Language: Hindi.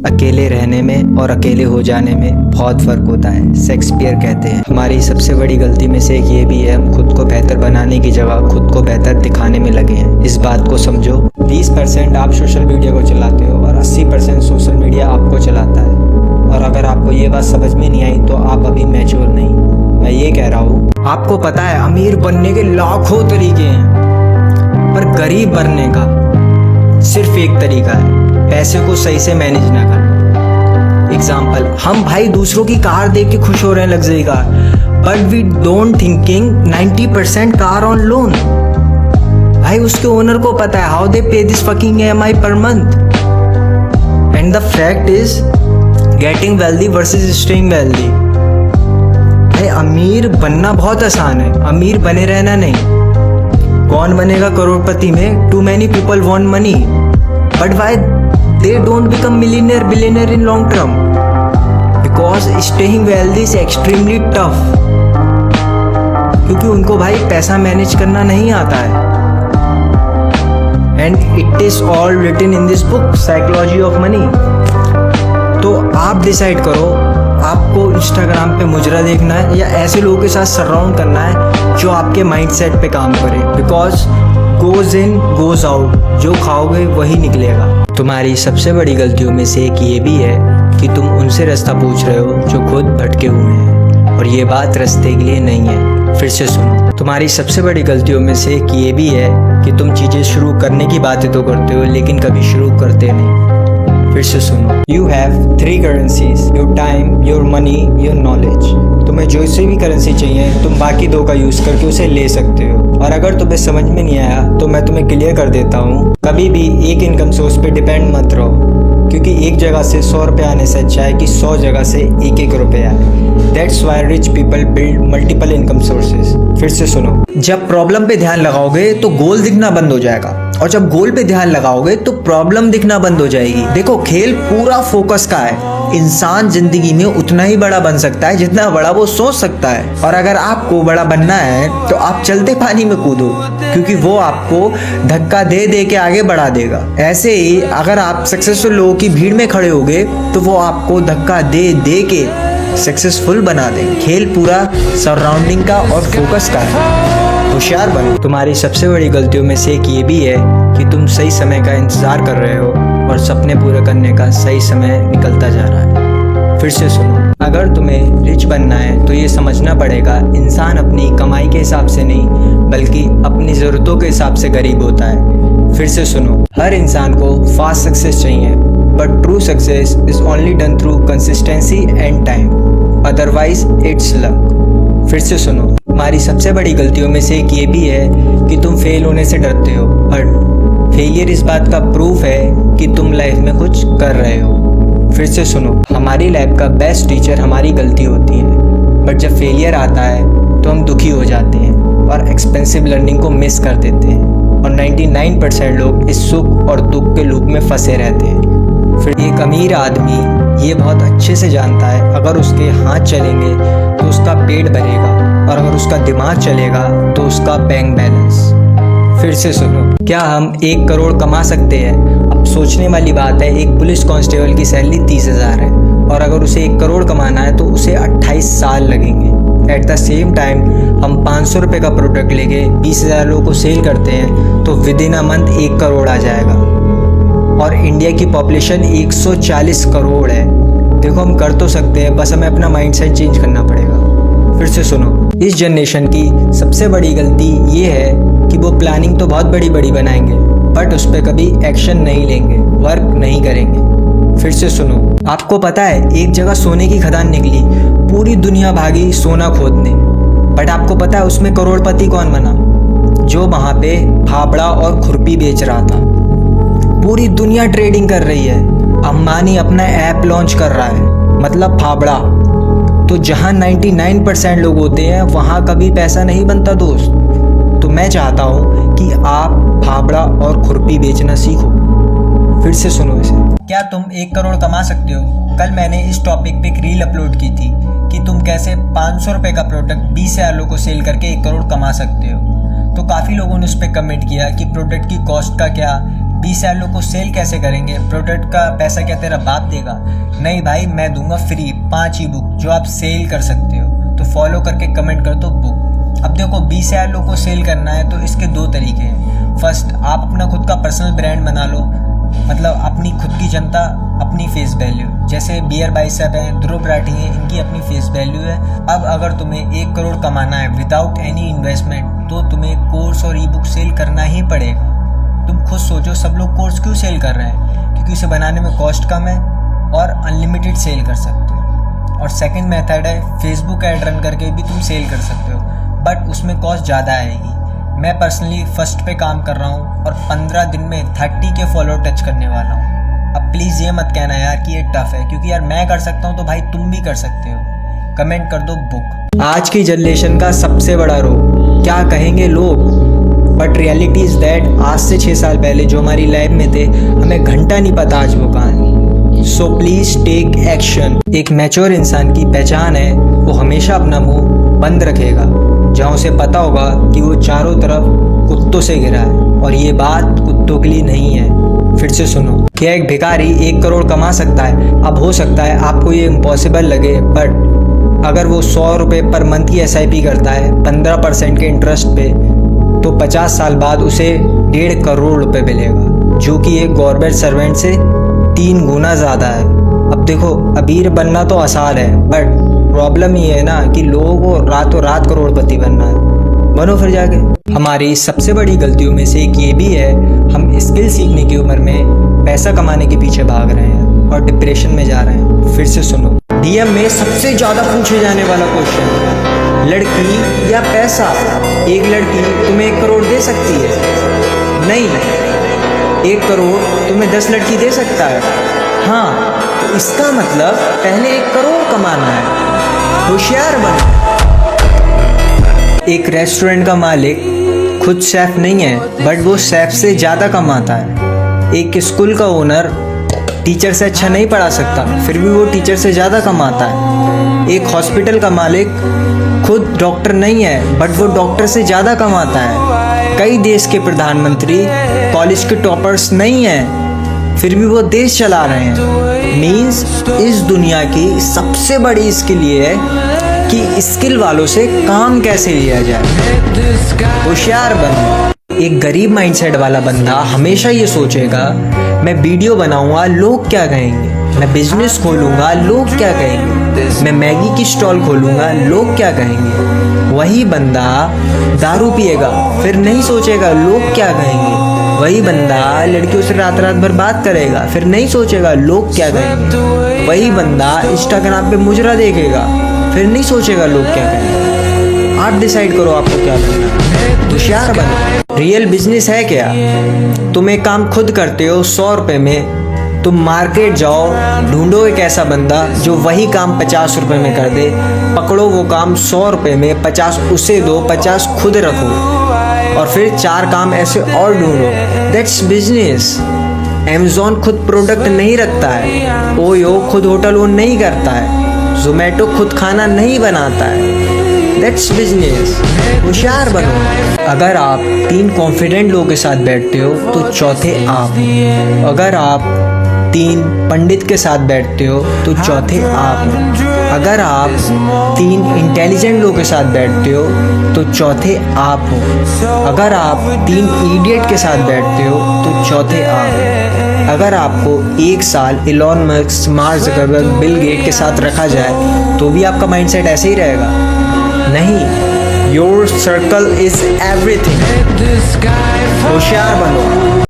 अकेले रहने में और अकेले हो जाने में बहुत फ़र्क होता है। शेक्सपियर कहते हैं हमारी सबसे बड़ी गलती में से एक ये भी है, हम खुद को बेहतर बनाने की जगह खुद को बेहतर दिखाने में लगे हैं। इस बात को समझो। 20% आप सोशल मीडिया को चलाते हो और 80% सोशल मीडिया आपको चलाता है। और अगर आपको ये बात समझ में नहीं आई तो आप अभी मैच्योर नहीं। मैं ये कह रहा हूँ, आपको पता है अमीर बनने के लाखों तरीके हैं, पर गरीब बनने का सिर्फ एक तरीका है, पैसे को सही से मैनेज ना करना। एग्जाम्पल, हम भाई दूसरों की कार देख के खुश हो रहे हैं, luxury car, but we don't thinking 90% car on loan. भाई उसके ओनर को पता है how they pay this fucking EMI per month. And the fact is getting wealthy versus staying wealthy. भाई अमीर बनना बहुत आसान है, अमीर बने रहना नहीं। कौन बनेगा करोड़पति में? Too many people want money, but why they don't become billionaire in long term? Because staying wealthy is extremely tough. क्योंकि उनको भाई पैसा मैनेज करना नहीं आता है। And it is all written in this book, Psychology of Money. तो आप डिसाइड करो, आपको इंस्टाग्राम पे मुजरा देखना है या ऐसे लोगों के साथ सराउंड करना है जो आपके माइंडसेट पे काम करे। Because goes in goes out, जो खाओगे वही निकलेगा। तुम्हारी सबसे बड़ी गलतियों में से एक ये भी है कि तुम उनसे रास्ता पूछ रहे हो जो खुद भटके हुए हैं, और ये बात रास्ते के लिए नहीं है। फिर से सुनो, तुम्हारी सबसे बड़ी गलतियों में से एक ये भी है कि तुम चीज़ें शुरू करने की बातें तो करते हो लेकिन कभी शुरू करते नहीं। फिर से सुनो, you have 3 currencies, your time, your money, your knowledge. तुम्हें जो से भी करेंसी चाहिए तुम बाकी 2 का यूज़ करके उसे ले सकते हो। और अगर तुम्हें समझ में नहीं आया तो मैं तुम्हें क्लियर कर देता हूँ, कभी भी एक इनकम सोर्स पे डिपेंड मत रहो, क्योंकि एक जगह से 100 रुपये आने से अच्छा है कि 100 जगह से 1-1 रुपये आए। That's why rich people build multiple income sources. फिर से सुनो, जब प्रॉब्लम पे ध्यान लगाओगे तो गोल दिखना बंद हो जाएगा, और जब गोल पे ध्यान लगाओगे तो प्रॉब्लम दिखना बंद हो जाएगी। देखो, खेल पूरा फोकस का है। इंसान जिंदगी में उतना ही बड़ा बन सकता है जितना बड़ा वो सोच सकता है, और अगर आपको बड़ा बनना है तो आप चलते पानी में कूदो, क्योंकि वो आपको धक्का दे दे के आगे बढ़ा देगा। ऐसे ही अगर आप सक्सेसफुल लोगों की भीड़ में खड़े होगे तो वो आपको धक्का दे दे के सक्सेसफुल बना देंगे। खेल पूरा सराउंडिंग का और फोकस का है। होशियार बनो। तुम्हारी सबसे बड़ी गलतियों में से एक ये भी है कि तुम सही समय का इंतजार कर रहे हो और सपने पूरे करने का सही समय निकलता जा रहा है। फिर से सुनो, अगर तुम्हें रिच बनना है तो ये समझना पड़ेगा, इंसान अपनी कमाई के हिसाब से नहीं बल्कि अपनी ज़रूरतों के हिसाब से गरीब होता है। फिर से सुनो, हर इंसान को फास्ट सक्सेस चाहिए, but true success is only done through consistency and time, otherwise it's luck. फिर से सुनो, तुम्हारी सबसे बड़ी गलतियों में से एक ये भी है कि तुम फेल होने से डरते हो, बट फेलियर इस बात का प्रूफ है कि तुम लाइफ में कुछ कर रहे हो। फिर से सुनो, हमारी लाइफ का बेस्ट टीचर हमारी गलती होती है, बट जब फेलियर आता है तो हम दुखी हो जाते हैं और एक्सपेंसिव लर्निंग को मिस कर देते हैं, और 99% लोग इस सुख और दुख के लूप में फंसे रहते हैं। फिर एक अमीर आदमी ये बहुत अच्छे से जानता है, अगर उसके हाथ चलेंगे तो उसका पेट भरेगा, और अगर उसका दिमाग चलेगा तो उसका बैंक बैलेंस। फिर से सुनो, क्या हम 1 करोड़ कमा सकते हैं? अब सोचने वाली बात है, एक पुलिस कांस्टेबल की सैलरी 30,000 है, और अगर उसे 1 करोड़ कमाना है तो उसे 28 साल लगेंगे। एट द सेम टाइम हम 500 रुपये का प्रोडक्ट लेके 20,000 लोगों को सेल करते हैं तो within a month 1 crore आ जाएगा, और इंडिया की पॉपुलेशन 140 करोड़ है। देखो, हम कर तो सकते हैं, बस हमें अपना माइंडसेट चेंज करना पड़ेगा। फिर से सुनो, इस जनरेशन की सबसे बड़ी गलती ये है कि वो प्लानिंग तो बहुत बड़ी बड़ी बनाएंगे, बट उस पर कभी एक्शन नहीं लेंगे, वर्क नहीं करेंगे। फिर से सुनो, आपको पता है एक जगह सोने की खदान निकली, पूरी दुनिया भागी सोना खोदने, बट आपको पता है उसमें करोड़पति कौन बना? जो वहाँ पे फावड़ा और खुरपी बेच रहा था। पूरी दुनिया ट्रेडिंग कर रही है, अंबानी अपना ऐप लॉन्च कर रहा है, मतलब फावड़ा। तो जहाँ 99% लोग होते हैं वहाँ कभी पैसा नहीं बनता दोस्त। तो मैं चाहता हूँ कि आप फावड़ा और खुरपी बेचना सीखो। फिर से सुनो इसे, क्या तुम 1 करोड़ कमा सकते हो? कल मैंने इस टॉपिक पे एक रील अपलोड की थी कि तुम कैसे 500 रुपये का प्रोडक्ट 20,000 लोगों को सेल करके 1 करोड़ कमा सकते हो। तो काफ़ी लोगों ने उस पर कमेंट किया कि प्रोडक्ट की कॉस्ट का क्या, 20,000 लोग को सेल कैसे करेंगे, प्रोडक्ट का पैसा क्या तेरा बाप देगा? नहीं भाई, मैं दूंगा फ्री 5 ई बुक जो आप सेल कर सकते हो। तो फॉलो करके कमेंट कर दो बुक। अब देखो 20,000 लोग को सेल करना है तो इसके 2 तरीके हैं। फर्स्ट, आप अपना खुद का पर्सनल ब्रांड बना लो, मतलब अपनी खुद की जनता, अपनी फेस वैल्यू। जैसे बियर बाइसेप हैं, ध्रुव राठी हैं, इनकी अपनी फेस वैल्यू है। अब अगर तुम्हें 1 करोड़ कमाना है विदाउट एनी इन्वेस्टमेंट तो तुम्हें कोर्स और ई बुक सेल करना ही पड़ेगा। तुम खुद सोचो, सब लोग कोर्स क्यों सेल कर रहे हैं? क्योंकि उसे बनाने में कॉस्ट कम है और अनलिमिटेड सेल कर सकते हो। और सेकंड मेथड है फेसबुक ऐड रन करके भी तुम सेल कर सकते हो, बट उसमें कॉस्ट ज़्यादा आएगी। मैं पर्सनली फर्स्ट पे काम कर रहा हूँ और 15 दिन में 30 के फॉलोअर टच करने वाला हूँ। अब प्लीज़ ये मत कहना यार कि ये टफ है, क्योंकि यार मैं कर सकता हूँ तो भाई तुम भी कर सकते हो। कमेंट कर दो बुक। आज की जनरेशन का सबसे बड़ा रोग, क्या कहेंगे लोग, बट रियलिटी इज़ दैट आज से 6 साल पहले जो हमारी लाइफ में थे, हमें घंटा नहीं पता आज वो कहाँ है। So please take action. एक मैच्योर इंसान की पहचान है वो हमेशा अपना मुंह बंद रखेगा जहाँ उसे पता होगा कि वो चारों तरफ कुत्तों से घिरा है, और ये बात कुत्तों के लिए नहीं है। फिर से सुनो, क्या एक भिखारी 1 करोड़ कमा सकता है? अब हो सकता है आपको ये इम्पॉसिबल लगे, बट अगर वो 100 रुपये पर मंथ की SIP करता है 15% के इंटरेस्ट पे, तो 50 साल बाद उसे 1.5 करोड़ रुपये मिलेगा, जो कि एक गवर्नमेंट सर्वेंट से 3 गुना ज़्यादा है। अब देखो, अमीर बनना तो आसान है, बट प्रॉब्लम ये है ना कि लोगों को रातों रात करोड़पति बनना है। बनो फिर जाके। हमारी सबसे बड़ी गलतियों में से एक ये भी है, हम स्किल सीखने की उम्र में पैसा कमाने के पीछे भाग रहे हैं और डिप्रेशन में जा रहे हैं। फिर से सुनो, DM में सबसे ज़्यादा पूछे जाने वाला क्वेश्चन, लड़की या पैसा? एक लड़की तुम्हें 1 करोड़ दे सकती है? नहीं। 1 करोड़ तुम्हें 10 लड़की दे सकता है? हाँ। तो इसका मतलब पहले 1 करोड़ कमाना है। होशियार बनो। एक रेस्टोरेंट का मालिक खुद शेफ नहीं है, बट वो शेफ से ज़्यादा कमाता है। एक स्कूल का ओनर टीचर से अच्छा नहीं पढ़ा सकता, फिर भी वो टीचर से ज़्यादा कमाता है। एक हॉस्पिटल का मालिक खुद डॉक्टर नहीं है, बट वो डॉक्टर से ज़्यादा कमाता है। कई देश के प्रधानमंत्री कॉलेज के टॉपर्स नहीं हैं, फिर भी वो देश चला रहे हैं। मीन्स इस दुनिया की सबसे बड़ी स्किल ये है कि स्किल वालों से काम कैसे लिया जाए। होशियार बनो। एक गरीब माइंडसेट वाला बंदा हमेशा ये सोचेगा, मैं वीडियो बनाऊंगा लोग क्या कहेंगे, मैं बिजनेस खोलूंगा लोग क्या कहेंगे, मैं मैगी की स्टॉल खोलूंगा लोग क्या कहेंगे। वही बंदा दारू पिएगा, फिर नहीं सोचेगा लोग क्या कहेंगे। वही बंदा लड़कियों से रात रात भर बात करेगा, फिर नहीं सोचेगा लोग क्या कहेंगे। वही बंदा इंस्टाग्राम पे मुजरा देखेगा, फिर नहीं सोचेगा लोग क्या कहेंगे। आप डिसाइड करो आपको क्या करना है। होशियार बनो। रियल बिजनेस है क्या? तुम एक काम खुद करते हो 100 रुपये में, तुम मार्केट जाओ, ढूंढो एक ऐसा बंदा जो वही काम 50 रुपये में कर दे, पकड़ो वो काम 100 रुपये में, 50 उसे दो, 50 खुद रखो, और फिर 4 काम ऐसे और ढूंढो। That's business. Amazon खुद प्रोडक्ट नहीं रखता है, ओयो खुद होटल ओन नहीं करता है, जोमेटो खुद खाना नहीं बनाता है। That's business. होशियार बनो। अगर आप 3 कॉन्फिडेंट लोगों के साथ बैठते हो तो चौथे आप हो। अगर आप 3 पंडित के साथ बैठते हो तो चौथे आप हो। अगर आप 3 इंटेलिजेंट लोगों के साथ बैठते हो तो चौथे आप हो। अगर आप 3 इडियट के साथ बैठते हो तो चौथे आप हो। अगर आपको 1 साल Elon Musk, Mark Zuckerberg, Bill Gate के साथ रखा जाए तो भी आपका माइंडसेट ऐसे ही रहेगा? नहीं। Your circle is everything. होशियार बनो।